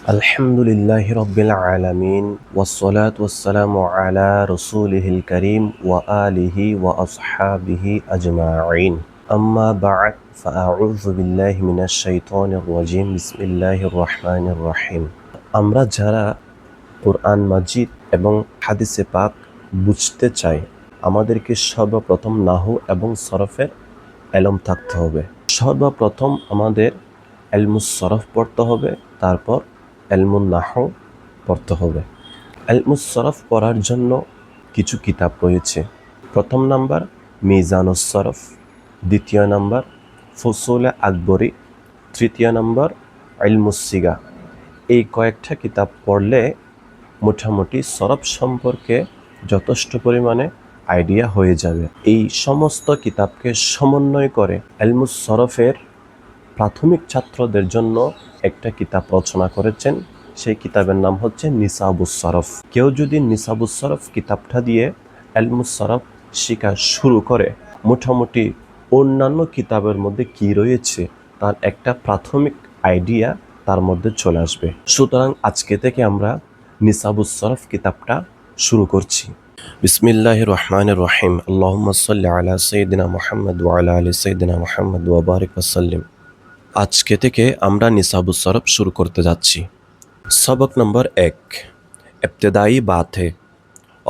আলহামদুলিল্লাহি রাব্বিল আলামিন ওয়াসসালাতু ওয়াসসালামু আলা রাসূলিহিল কারীম ওয়া আলিহি ওয়া আসহাবিহি আজমাইন আম্মা বা'দ ফাআউযু বিল্লাহি মিনাশ শাইতানির রাজীম বিসমিল্লাহির রহমানির রহিম। আমরা যারা কুরআন মাজিদ এবং হাদিসে পাক বুঝতে চাই, আমাদেরকে সর্বপ্রথম নাহু এবং সরফের এলম থাকতে হবে। সর্বপ্রথম আমাদের এলমুস সরফ পড়তে হবে, তারপর এলমুন নাহু পড়তে হবে। এলমুস সরফ পড়ার জন্য কিছু কিতাব রয়েছে। প্রথম নাম্বার মিজানুস সরফ, দ্বিতীয় নাম্বার ফুসুলে আকবরী, তৃতীয় নাম্বার ইলমুস সিগা। এই কয়েকটা কিতাব পড়লে মোটামুটি সরফ সম্পর্কে যথেষ্ট পরিমাণে আইডিয়া হয়ে যাবে। এই সমস্ত কিতাবকে সমন্বয় করে এলমুস সরফের প্রাথমিক ছাত্রদের জন্য একটা কিতাব রচনা করেছেন। সেই কিতাবের নাম হচ্ছে নিসাবুস সরফ। কেউ যদি নিসাবুস সরফ কিতাবটা দিয়ে এলমুস সরফ শেখা শুরু করে, মোটামুটি অন্যান্য কিতাবের মধ্যে কি রয়েছে তার একটা প্রাথমিক আইডিয়া তার মধ্যে চলে আসবে। সুতরাং আজকে থেকে আমরা নিসাবুস সরফ কিতাবটা শুরু করছি। বিসমিল্লাহির রহমানির রহিম। আল্লাহুম্মা সাল্লি আলা সাইয়্যিদিনা মুহাম্মদ ওয়া আলা আলি সাইয়্যিদিনা মুহাম্মদ ওয়া বারিক ওয়া সাল্লিম। আজকে থেকে আমরা নিসাবুস সরফ শুরু করতে যাচ্ছি। সবক নম্বর 1, ইবতেদাই বাতে,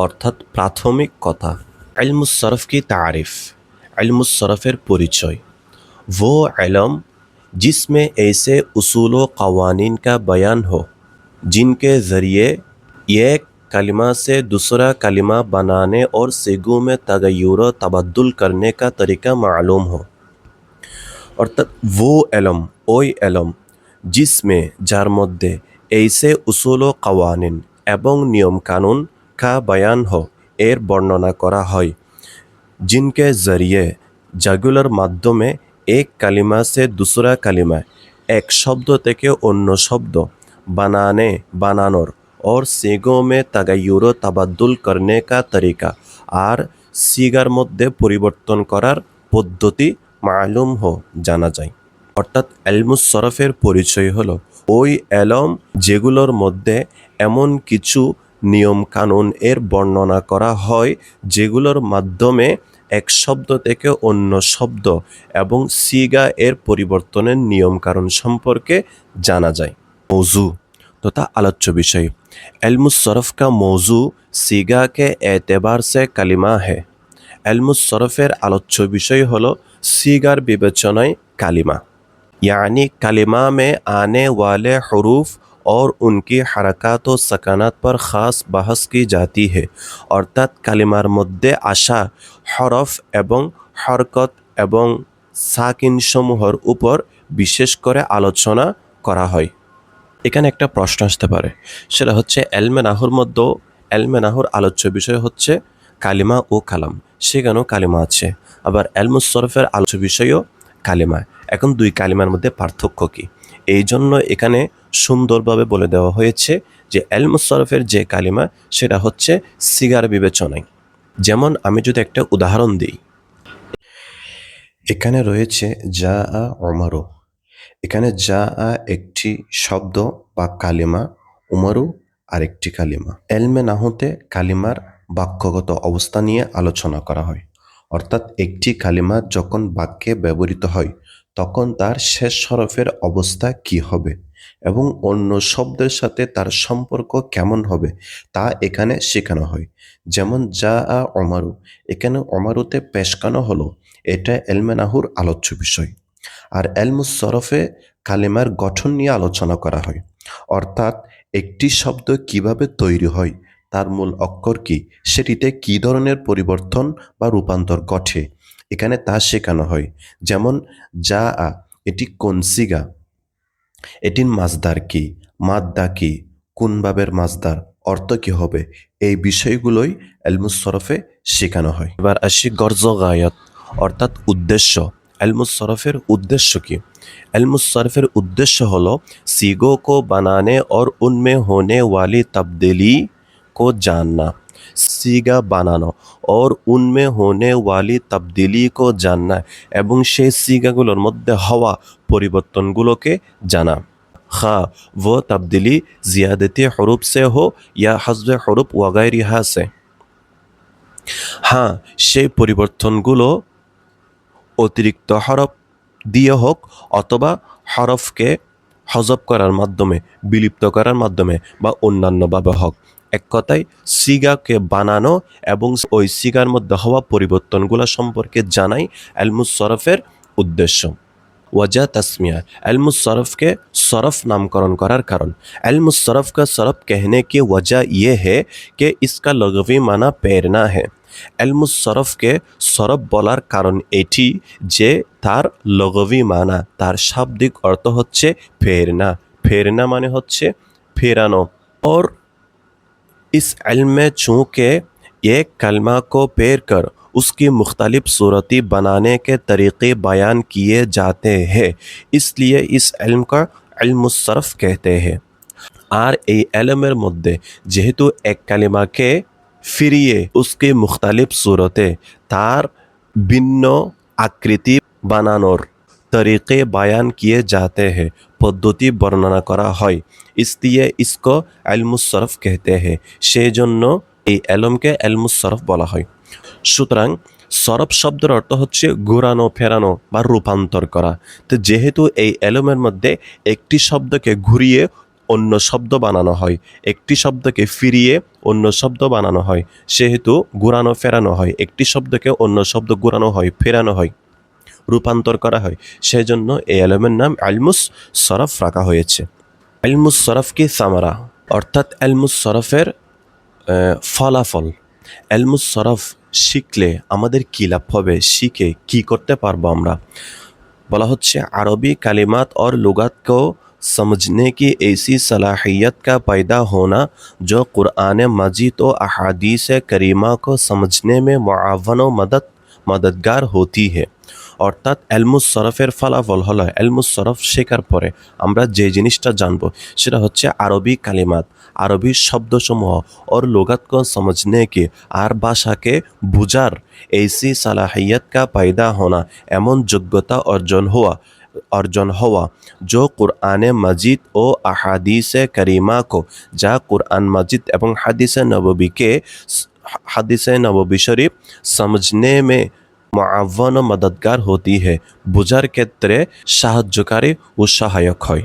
অর্থাৎ প্রাথমিক কথা। ইলমুস সরফ কি তারিফ। ইলমুস সরফের পরিচয়। वो इल्म जिसमें ऐसे उसूल व क़वानीन का बयान हो जिनके ज़रिए एक कलिमा से दूसरा कलिमा बनाने और सिगों में तगय्युर व तबद्दुल करने का तरीका मालूम हो। অর্থাৎ वो इल्म ওই इल्म जिसमें যার মধ্যে ऐसे उसूल व क़वानीन এবং নিয়ম কানুন কা বয়ান हो এর বর্ণনা করা হয়, जिनके ज़रिए যেগুলোর মাধ্যমে এক কালিমা সে দুসরা কালিমা, এক শব্দ থেকে অন্য শব্দ, বানানে বানানোর, और সিগোं में तगय्युर व तबद्दुल करने का तरीका আর সিগার মধ্যে পরিবর্তন করার পদ্ধতি মালুম হো জানা যায়। অর্থাৎ ইলমুস সরফের পরিচয় হলো ওই এলম যেগুলোর মধ্যে এমন কিছু নিয়ম কানুন এর বর্ণনা করা হয় যেগুলোর মাধ্যমে এক শব্দ থেকে অন্য শব্দ এবং সিগা এর পরিবর্তনের নিয়ম কারণ সম্পর্কে জানা যায়। মৌজু तथा आलोच्य विषय। इल्मुस सरफ का मौजू सीगा के एतबार से कलिमा है। इल्मुस सरफेर आलोच्य विषय हलो सीगार विवेचनाय कलिमा, यानी कलिमा में आने वाले हुरूफ और उनकी हरकत व सकानात पर ख़ास बहस की जाती है। अर्थात कलिमार मध्य आशा हरफ एवं हरकत एवं साकिन समूहर ऊपर विशेष करे आलोचना करा হয়। এখানে একটা প্রশ্ন আসতে পারে, সেটা হচ্ছে এলমে নাহুর মধ্যে এলমে নাহুর আলোচ্য বিষয় হচ্ছে কালিমা ও কালাম, সেখানেও কালিমা আছে, আবার এলমুস সরফের আলোচ্য বিষয়ও কালিমা। এখন দুই কালিমার মধ্যে পার্থক্য কী? এই জন্য এখানে সুন্দরভাবে বলে দেওয়া হয়েছে যে এলমুস সরফের যে কালিমা সেটা হচ্ছে সিগার বিবেচনায়। যেমন আমি যদি একটা উদাহরণ দিই, এখানে রয়েছে যা আ ওমারু। এখানে যা আ একটি শব্দ বা কালিমা, উমারু আরেকটি কালিমা। এলমে নাহুতে কালিমার বাক্যগত অবস্থা নিয়ে আলোচনা করা হয়। অর্থাৎ একটি কালিমা যখন বাক্যে ব্যবহৃত হয় তখন তার শেষ হরফের অবস্থা কি হবে এবং অন্য শব্দের সাথে তার সম্পর্ক কেমন হবে তা এখানে শেখানো হয়। যেমন যা আ ওমারু, এখানে ওমারুতে পেশকানো হলো, এটা এলমে নাহুর আলোচ্য বিষয়। আর এলমুস সরফে কালিমার গঠন নিয়ে আলোচনা করা হয়, অর্থাৎ একটি শব্দ কিভাবে তৈরি হয়, তার মূল অক্ষর কি, সেটিতে কী ধরনের পরিবর্তন বা রূপান্তর ঘটে, এখানে তা শেখানো হয়। যেমন যা আ, এটি কোন সিগা, এটির মাজদার কি, মাদ্দা কি, কোন ভাবের মাজদার, অর্থ কী হবে, এই বিষয়গুলোই এলমুস সরফে শেখানো হয়। এবার আসি গর্জ গায়াত, অর্থাৎ উদ্দেশ্য। इल्मुस सरफेर उद्देश्य की। इल्मुस सरफेर उद्देश्य हलो सीगों को बनाने और उनमें होने वाली तब्दीली को जानना। सीगा बनानो और उनमें होने वाली तब्दीली को जानना এবং সেই সিগাগুলোর মধ্যে হওয়া পরিবর্তনগুলোকে জানা। खा वो तब्दीली ज़ियादती हरूफ से हो या हज़्व हरूफ वगैरहा से। हाँ, সেই পরিবর্তনগুলো অতিরিক্ত হরফ দিয়ে হোক অথবা হরফকে হজব করার মাধ্যমে, বিলুপ্ত করার মাধ্যমে বা অন্যান্যভাবে হোক। এক কথায় সিগাকে বানানো এবং ওই সিগার মধ্যে হওয়া পরিবর্তনগুলো সম্পর্কে জানাই ইলমুস সরফের উদ্দেশ্য। वजह तस्मिया इल्मुस सरफ़ के सरफ़ नामकरण करार कारण। इल्मुस सरफ़ का सरफ़ कहने की वजह यह है कि इसका लगवी माना प्रेरणा है। इल्मुस सरफ़ के सरफ़ बोलार कारण एटी जे तार लगवी माना तार शाब्दिक अर्थ होच्छे प्रेरणा। प्रेरणा माने होच्छे फेरानो। और इस इल्म में चूँकि एक कलमा को पेर कर उसकी मुख्तलिफ सूरती बनाने के तरीक़े बयान किए जाते हैं, इसलिए इस इल्म का इल्मुस सरफ़ कहते हैं। আর এই এলমের মধ্যে যেহেতু এক কালিমাকে ফিরিয়ে उसके मुख्तलिफ सूरते तार ভিন্ন আকৃতি বানানোর तरीक़े बयान किए जाते हैं, পদ্ধতি বর্ণনা করা হয়, इसलिए इसको इल्मुस सरफ़ कहते हैं। সেই জন্য এই এলমকে ইলমুস সরফ বলা হয়। সুতরাং সরফ শব্দের অর্থ হচ্ছে ঘোরানো, ফেরানো বা রূপান্তর করা। তো যেহেতু এই এলমের মধ্যে একটি শব্দকে ঘুরিয়ে অন্য শব্দ বানানো হয়, একটি শব্দকে ফিরিয়ে অন্য শব্দ বানানো হয়, সেহেতু ঘোরানো ফেরানো হয়, একটি শব্দকে অন্য শব্দ ঘোরানো হয়, ফেরানো হয়, রূপান্তর করা হয়, সেজন্য এই এলমের নাম ইলমুস সরফ রাখা হয়েছে। ইলমুস সরফ কি সামারা, অর্থাৎ ইলমুস সরফের ফলাফল। ইলমুস সরফ শিখলে আমাদের কী লাভ হবে, শিখে কি করতে পারবো আমরা? বলা হচ্ছে আরবি কালিমাত और लुगत को समझने की ऐसी सलाहियत का पैदा होना जो कुरान मजीद और अहादीस करीमा को समझने में मुआवन व मददगार होती है। অর্থাৎ ইলমুস সরফের ফলাফল হলো ইলমুস সরফ শেখার পরে আমরা যে জিনিসটা জানবো সেটা হচ্ছে আরবি কালিমাত, আরবি শব্দসমূহ और लुगत को समझने की আর ভাষাকে বুঝার ऐसी सलाहियत का पैदा होना এমন যোগ্যতা অর্জন হওয়া जो कुरान मजीद ও अहादीस करीमा को যা कुरान मजीद এবং হাদিসে নববী শরীফ समझने में মুআওয়ান ও মদদগার হতি হে, বোঝার ক্ষেত্রে সাহায্যকারী ও সহায়ক হয়।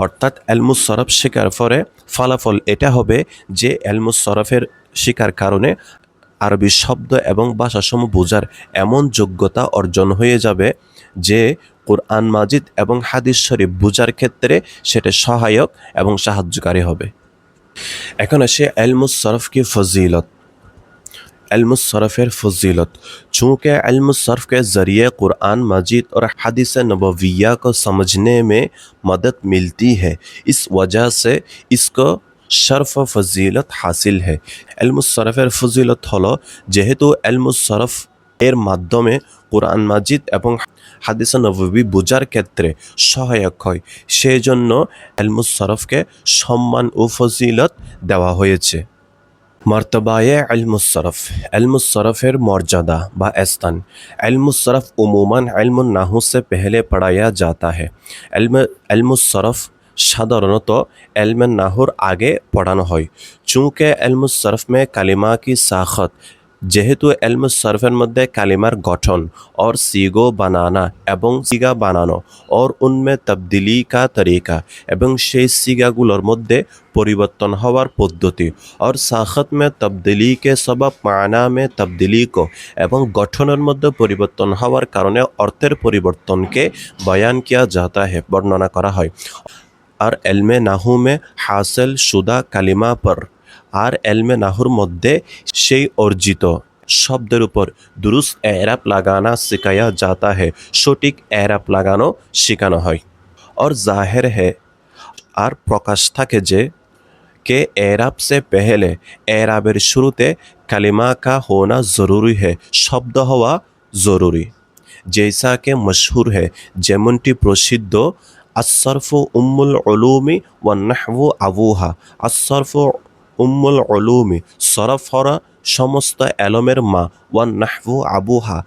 অর্থাৎ ইলমুস সরফ শেখার পরে ফলাফল এটা হবে যে ইলমুস সরফের শেখার কারণে আরবি শব্দ এবং ভাষাসমূহ বোঝার এমন যোগ্যতা অর্জন হয়ে যাবে যে কুরআন মাজিদ এবং হাদিস শরীফ বোঝার ক্ষেত্রে সেটা সহায়ক এবং সাহায্যকারী হবে। এখন আসে ইলমুস সরফ কি ফজিলত। इल्मुस सरफ़ेर फ़ज़ीलत। चूँकि इल्मुस सरफ़ के ज़रिए कुरान मजीद और हदीस नबविया को समझने में मदद मिलती है, इस वजह से इसको शर्फ़ व फ़ज़ीलत हासिल है। इल्मुस सरफ़ेर फ़ज़ीलत हलो जेहेतु इल्मुस सरफ़ এর মাধ্যমে কুরআন মাজিদ এবং হাদিস নববী বোঝার ক্ষেত্রে সহায়ক হয়, সেজন্য ইলমুস সরফকে সম্মান ও ফজিলত দেওয়া হয়েছে। मर्तबाए इल्मुस सरफ़, इल्मुस सरफ़ेर मर्यादा व स्थान। इल्मुस सरफ़ उमूमन इल्मुन नाहू से पहले पढ़ाया जाता है। इल्मुस सरफ़ সাধারণত ইলমে নাহুর আগে পড়ানো হয়। চूँकि इल्मुस सरफ़ में कालिमा की साखत, যেহেতু ইলমুস সরফের মধ্যে কালিমার গঠন और सीगो बनाना এবং সিগা বানানো और उनमें तब्दीली का तरीका এবং সেই সিগাগুলোর মধ্যে পরিবর্তন হওয়ার পদ্ধতি और साखत में तब्दीली के सबब माना में तब्दीली को এবং গঠনের মধ্যে পরিবর্তন হওয়ার কারণে অর্থের পরিবর্তনকে বয়ান किया जाता है, বর্ণনা করা হয়। আর ইলমে নাহু में हासिल शुदा কালিমা पर আর ইলমে নাহুর মধ্যে সেই অর্জিত শব্দের উপর দুরুস্ত এরাব লাগানা শেখায়া जाता है, সঠিক এরাব লাগানো শেখানো হয়। और जाहिर है আর প্রকাশ থাকে যে के एराब से पहले एराबेर शुरूते कलिमा का होना ज़रूरी है, शब्द हवा ज़रूरी। जैसा कि मशहूर है जेमनटी प्रसिद्ध अस्सर्फ़ु उम्मुल उलूमी व नहवु अबूहा। अस्सर्फ़ु उम्मुल उलूमी सरफ हरा समस्त एलमेर मा व नहवु अबूहा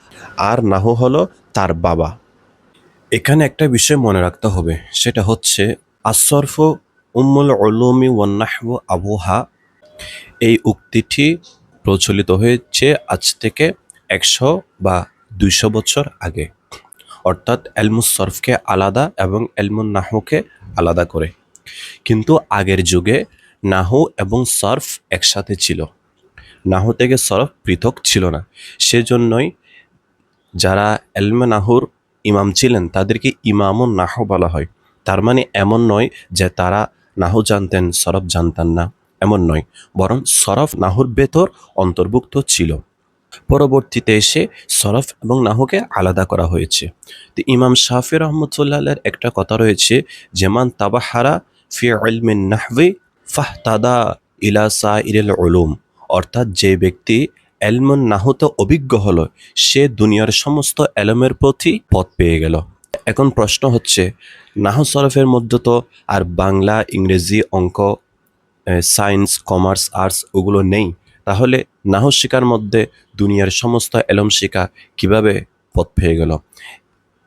আর নাহু হলো তার বাবা। এখানে একটা বিষয় মনে রাখতে হবে, সেটা হচ্ছে আসরফু উম্মুল উলুমি ওয়ান নাহওয়ু আবুহা, এই উক্তিটি প্রচলিত হয়েছে আজ থেকে 100 বা 200 বছর আগে, অর্থাৎ এলমুস সরফকে আলাদা এবং এলমুন নাহওকে আলাদা করে। কিন্তু আগের যুগে নাহু এবং সরফ একসাথে ছিল, নাহু থেকে সরফ পৃথক ছিল না। সেজন্যই যারা এলমে নাহুর ইমাম ছিলেন তাদেরকে ইমামুন নাহু বলা হয়। তার মানে এমন নয় যে তারা নাহু জানতেন সরফ জানতেন না, এমন নয়, বরং সরফ নাহুর ভেতর অন্তর্ভুক্ত ছিল। পরবর্তীতে এসে সরফ এবং নাহুকে আলাদা করা হয়েছে। তো ইমাম শাফি রহমতুল্লাহের একটা কথা রয়েছে, যেমান তাবাহারা ফি ইলমিন নাহভি ফাহতাদা ইলা সাইরিল উলুম, অর্থাৎ যে ব্যক্তি এলমুন নাহুতে অভিজ্ঞ হলো সে দুনিয়ার সমস্ত এলমের প্রতি পথ পেয়ে গেল। এখন প্রশ্ন হচ্ছে, নাহু সরফের মধ্যে তো আর বাংলা, ইংরেজি, অঙ্ক, সায়েন্স, কমার্স, আর্টস ওগুলো নেই, তাহলে নাহু শিকার মধ্যে দুনিয়ার সমস্ত এলম শিকা কিভাবে পথ পেয়ে গেল?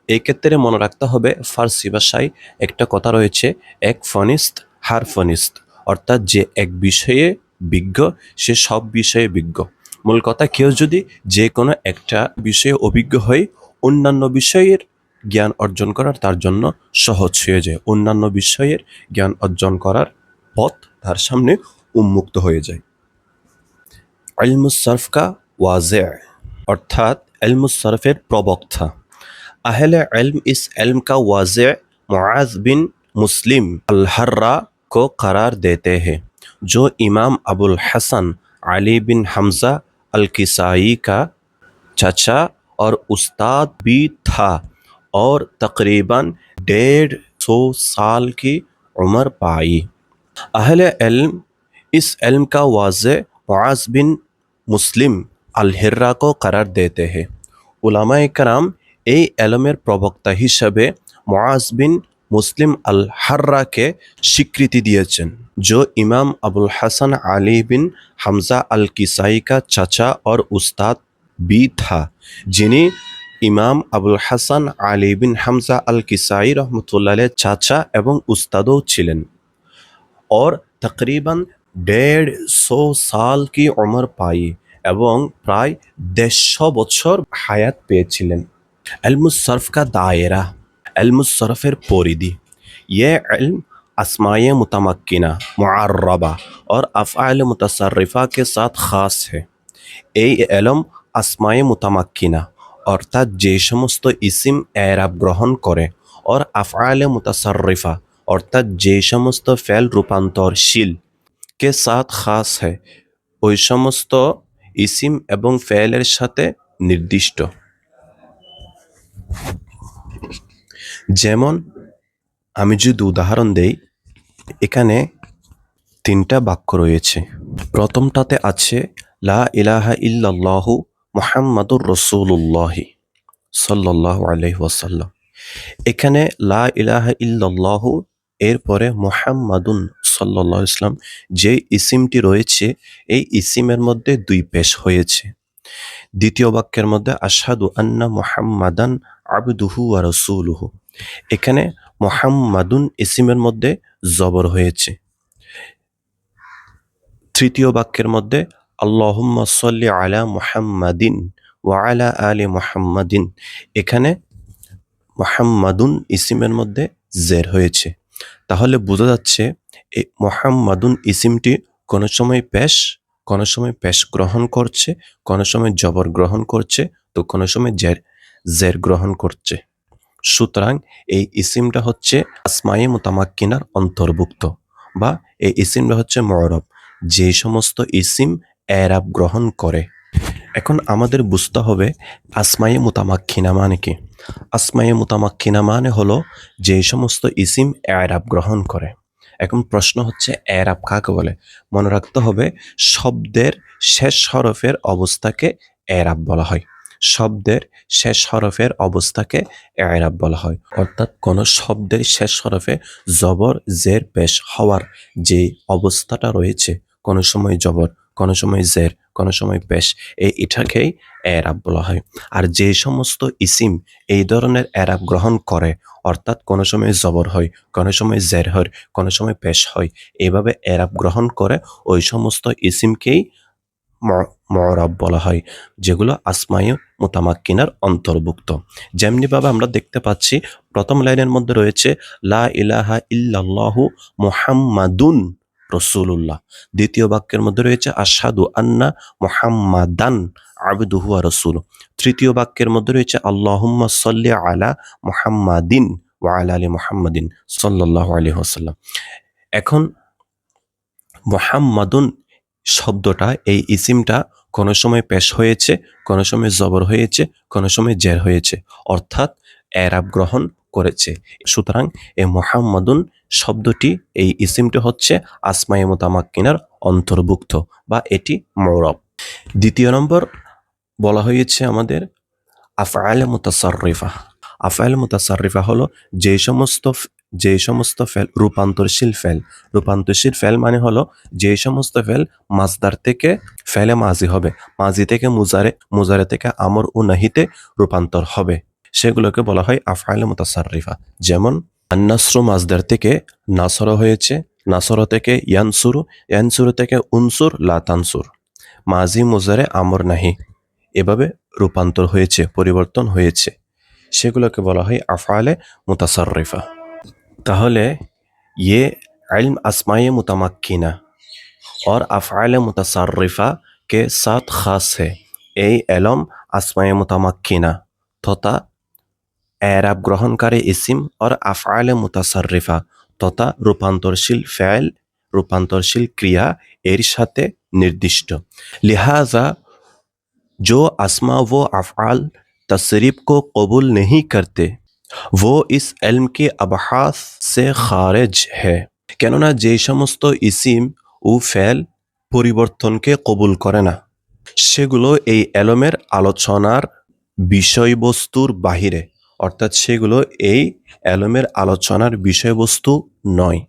এই ক্ষেত্রে মনে রাখতে হবে ফার্সি ভাষায় একটা কথা রয়েছে, এক ফনিস্ত হার ফনিস্ত, অর্থাৎ যে এক বিষয়ে বিজ্ঞ সে সব বিষয়ে বিজ্ঞ। মূল কথা, কেউ যদি যে কোনো একটা বিষয়ে অভিজ্ঞ হয় অন্যান্য বিষয়ের জ্ঞান অর্জন করার তার জন্য সহজ হয়ে যায়, অন্যান্য বিষয়ের জ্ঞান অর্জন করার পথ তার সামনে উন্মুক্ত হয়ে যায়। ইলমুস সরফ কা ওয়াজে, অর্থাৎ ইলমুস সরফের প্রবক্তা। अहले इल्म इस इल्म का वाज़े मुआज़ बिन मुस्लिम अल-हर्रा को करार देते हैं, जो इमाम अबुल हसन अली बिन हमज़ा अल-किसाई का चचा और उस्ताद भी था और तकरीबन 150 साल की उम्र पाई। अहले इल्म इस इल्म का वाज़े मुआज़ बिन मुस्लिम अल-हर्रा को करार देते हैं। উলামায়ে কেরাম এই এলমের প্রবক্তা হিসাবে মুআজ বিন মুসলিম আল হাররাকে স্বীকৃতি দিয়েছেন, जो इमाम अबुल हसन अली बिन हमज़ा अल किसाई का चाचा और उस्ताद भी था, যিনি ইমাম আবুল হাসান আলী বিন হামজা আল কিসাই রহমতুল্লাহ আলাইহির চাচা এবং উস্তাদও ছিলেন। और तकरीबन 150 সাল কি উমর পাই, এবং প্রায় 150 বছর হায়াত পেয়েছিলেন। ইলমুস সরফ কা দায়রা, ইলমুস সরফের পরিধি। ये इल्म अस्माए मुतमक्किना, मुअर्रबा और अफ़आल मुतसर्रिफा के साथ ख़ास है। এই এলম আসমায়ে মুতামাক্কিনা, অর্থাৎ যে সমস্ত ইসিম এরাব গ্রহণ করে, और আফআলে মুতাসাররিফা, অর্থাৎ যে সমস্ত ফেল রূপান্তরশীল, কে সাথ খাস হয়, ওই সমস্ত ইসিম এবং ফেলের সাথে নির্দিষ্ট। যেমন আমি যদি উদাহরণ দেই, এখানে 3টা বাক্য রয়েছে। প্রথমটাতে আছে লা ইলাহা ইল্লাল্লাহু মুহাম্মাদুর রাসূলুল্লাহ সাল্লাল্লাহু আলাইহি ওয়াসাল্লাম। এখানে লা ইলাহা ইল্লাল্লাহু এরপরে মুহাম্মাদুন সাল্লাল্লাহু আলাইহি ওয়াসাল্লাম যে ইসিমটি রয়েছে এই ইসিমের মধ্যে 2 পেশ হয়েছে। দ্বিতীয় বাক্যের মধ্যে আশহাদু আন্না মুহাম্মাদান আবদুহু ওয়া রাসূলুহু, এখানে মুহাম্মাদুন ইসিমের মধ্যে জবর হয়েছে। তৃতীয় বাক্যের মধ্যে আল্লাহুম্মা সাল্লি আলা মুহাম্মাদিন ওয়া আলা আলি মুহাম্মাদিন, এখানে মুহাম্মাদুন ইসিমের মধ্যে জের হয়েছে। তাহলে বোঝা যাচ্ছে এই মুহাম্মাদুন ইসিমটি কোনো সময় পেশ গ্রহণ করছে, কোনো সময় জবর গ্রহণ করছে, তো কোনো সময় জের গ্রহণ করছে। সুতরাং এই ইসিমটা হচ্ছে আসমায়ে মুতামাক্কিনার অন্তর্ভুক্ত, বা এই ইসিমটা হচ্ছে মু'রাব, যে সমস্ত ইসিম এরাব গ্রহণ করে। এখন আমাদের বুঝতে হবে আসমায়ে মুতামাক্কিনা মানে কি। আসমায়ে মুতামাক্কিনা মানে হলো যে সমস্ত ইসিম এরাব গ্রহণ করে। এখন প্রশ্ন হচ্ছে এরাব কাকে বলে? মনে রাখতে হবে শব্দের শেষ হরফের অবস্থাকে এরাব বলা হয়। শব্দের শেষ হরফের অবস্থাকে এরাব বলা হয়, অর্থাৎ কোন শব্দের শেষ হরফে জবর জের পেশ হওয়ার যে অবস্থাটা রয়েছে, কোনো সময় জবর, কোনো সময় জের, কোনো সময় পেশ, এটাকেই এরাব বলা হয়। আর যে সমস্ত ইসিম এই ধরনের এরাব গ্রহণ করে, অর্থাৎ কোনো সময় জবর হয়, কোনো সময় জের হয়, কোনো সময় পেশ হয়, এভাবে এরাব গ্রহণ করে ওই সমস্ত ইসিমকেই মুরাব বলা হয়, যেগুলো আসমায়ে মুতামাক্কিনার অন্তর্ভুক্ত। যেমনিভাবে আমরা দেখতে পাচ্ছি প্রথম লাইনের মধ্যে রয়েছে লা ইলাহা ইল্লাল্লাহু মুহাম্মাদুন রাসূলুল্লাহ, দ্বিতীয় বাক্যের মধ্যে রয়েছে আশহাদু আন্না মুহাম্মাদান আবদুহু ওয়া রাসূলুহু, তৃতীয় বাক্যের মধ্যে রয়েছে আল্লাহুম্মা সাল্লি আলা মুহাম্মাদিন ওয়া আলা আলি মুহাম্মাদিন সাল্লাল্লাহু আলাইহি ওয়াসাল্লাম। এখন মুহাম্মাদুন শব্দটা, এই ইসিমটা কোনো সময় পেশ হয়েছে, কোনো সময় জবর হয়েছে, কোনো সময় জের হয়েছে, অর্থাৎ এরাব গ্রহণ করেছে। সুতরাং এই মুহাম্মাদুন শব্দটি, এই ইসিমটি হচ্ছে আসমায়ে মুতামাক্কিনার অন্তর্ভুক্ত বা এটি মুরাব। দ্বিতীয় নম্বর বলা হয়েছে আমাদের আফআল মুতাসাররিফা। আফআল মুতাসাররিফা হলো যে সমস্ত ফেল রূপান্তরশীল ফেল। রূপান্তরশীল ফেল মানে হলো যে সমস্ত ফেল মাসদার থেকে ফেলে মাজি হবে, মাজি থেকে মুজারে, মুজারে থেকে আমর ও নাহিতে রূপান্তর হবে, সেগুলোকে বলা হয় আফআল মুতাসাররিফা। যেমন আন-নাসরু মাসদার থেকে নাসর হয়েছে, নাসর থেকে ইয়ানসুরু, ইয়ানসুরু থেকে উনসুর লা তানসুর, মাজি মুজারে আমর নাহি, এভাবে রূপান্তর হয়েছে, পরিবর্তন হয়েছে, সেগুলোকে বলা হয় আফআলে মুতাসাররিফা। তাহলে ये इल्म अस्माए मुतमक्किना और अफ़आल मुतसर्रिफ़ा के साथ ख़ास है। এই এলম আসমায়ে মুতামাক্কিনা তথা এরাব গ্রহণকারী ইসিম और अफ़आल मुतसर्रिफ़ा তথা রূপান্তরশীল ফেল, রূপান্তরশীল ক্রিয়া এর সাথে নির্দিষ্ট। লিহাজা जो अस्मा व अफ़आल तसरीफ़ को कबूल नहीं करते वो इस इल्म के अबहास से खारिज है। কেননা যে সমস্ত ইসিম ও ফেল পরিবর্তনকে কবুল করে না, সেগুলো এই এলমের আলোচনার বিষয়বস্তুর বাহিরে, অর্থাৎ সেগুলো এই এলমের আলোচনার বিষয়বস্তু নয়।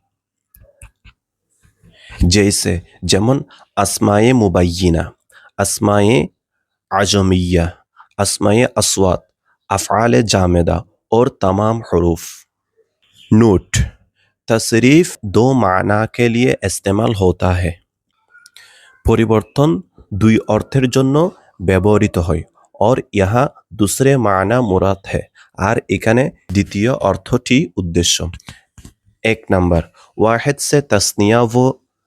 যেমন আসমায়ে মুবায়্যিনা, আসমায়ে आजमिया, अस्माए अस्वात, अफ़आल जामिदा और तमाम हरूफ। नोट, तसरीफ़ दो माना के लिए इस्तेमाल होता है। পরিবর্তন দুই অর্থের জন্য ব্যবহৃত হয়, और यहाँ दूसरे माना मुराद है, আর এখানে দ্বিতীয় অর্থটি উদ্দেশ্য। एक नंबर वाहिद से तस्निया व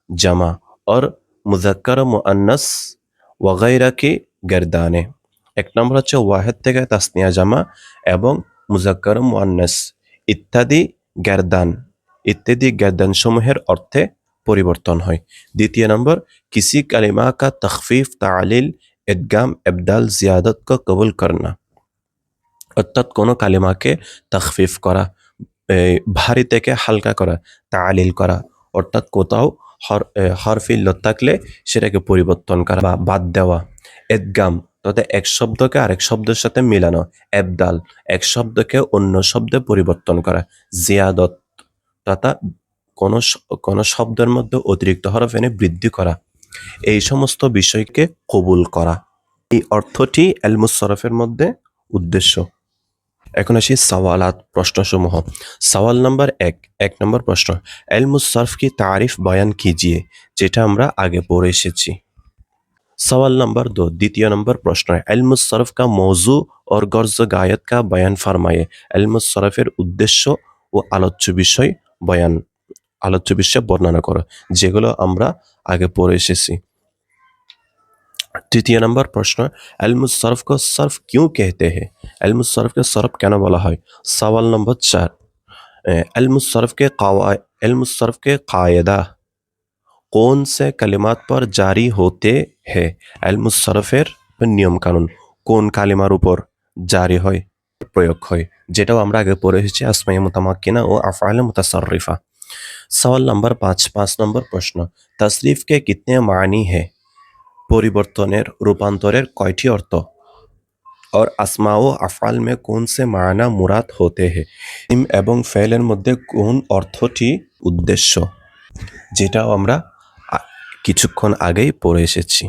जमा और मुज़क्कर मुअन्नस वगैरह की गर्दाने। एक नंबर হচ্ছে ওয়াহিদ থেকে তাসনিয়া জামা এবং মুজাক্কার মুআন্নাস ইত্যাদি गर्दान সমূহের অর্থে পরিবর্তন হয়। দ্বিতীয় নম্বর किसी कलिमा का तखफीफ तालील इदगाम इबदाल जियादत को कबूल करना, অর্থাৎ কোনো কালিমাকে তখফিফ করা, ভারী থেকে হালকা করা, তালিল করা, অর্থাৎ কোথাও হরফ ইল্লত থাকলে সেটাকে পরিবর্তন করা বা বাদ দেওয়া। ইদগাম তথা এক শব্দকে আরেক শব্দের সাথে মিলানো, এবদাল এক শব্দকে অন্য শব্দে পরিবর্তন করা, জিয়াদত তথা কোন শব্দের মধ্যে অতিরিক্ত হরফ এনে বৃদ্ধি করা, এই সমস্ত বিষয়কে কবুল করা, এই অর্থটি ইলমুস সরফের মধ্যে উদ্দেশ্য। এখন আসি সওয়ালাত, প্রশ্নসমূহ। সওয়াল নাম্বার এক নম্বর প্রশ্ন, ইলমুস সরফ কি তারিফ বয়ান कीजिए, যেটা আমরা আগে পড়ে এসেছি। सवाल नंबर 2, द्वितीय नंबर प्रश्न है इल्मुस सरफ का मौजू और गर्ज गायत का बयान फरमाए। इल्मुस सरफের উদ্দেশ্য ও আলোচ্য বিষয় বর্ণনা করো, যেগুলো আমরা আগে পড়ে এসেছি। তৃতীয় নম্বর প্রশ্ন, इल्मुस सरफ को सर्फ क्यों कहते हैं, इल्मुस सरफ के सर्फ কেন বলা হয়। सवाल नंबर 4, इल्मुस सरफ के कायदा कौन से कलिमात पर जारी होते हैं। इल्मुस सरफের নিয়ম কানুন কোন কালিমার উপর জারি হয়, প্রয়োগ হয়, যেটাও আমরা আগে পড়ে এসেছি আসমায়ে মুতামাক্কিনা ও আফআল মুতাসাররিফা। सवाल नंबर 5 নম্বর প্রশ্ন, तसरीफ के कितने मानी है, পরিবর্তনের রূপান্তরের কয়টি অর্থ, और আসমা ও আফআল में कौन से माना मुराद होते हैं, ইসম এবং ফেলের মধ্যে কোন অর্থটি উদ্দেশ্য, যেটাও আমরা কিছুক্ষণ আগেই পড়ে এসেছি।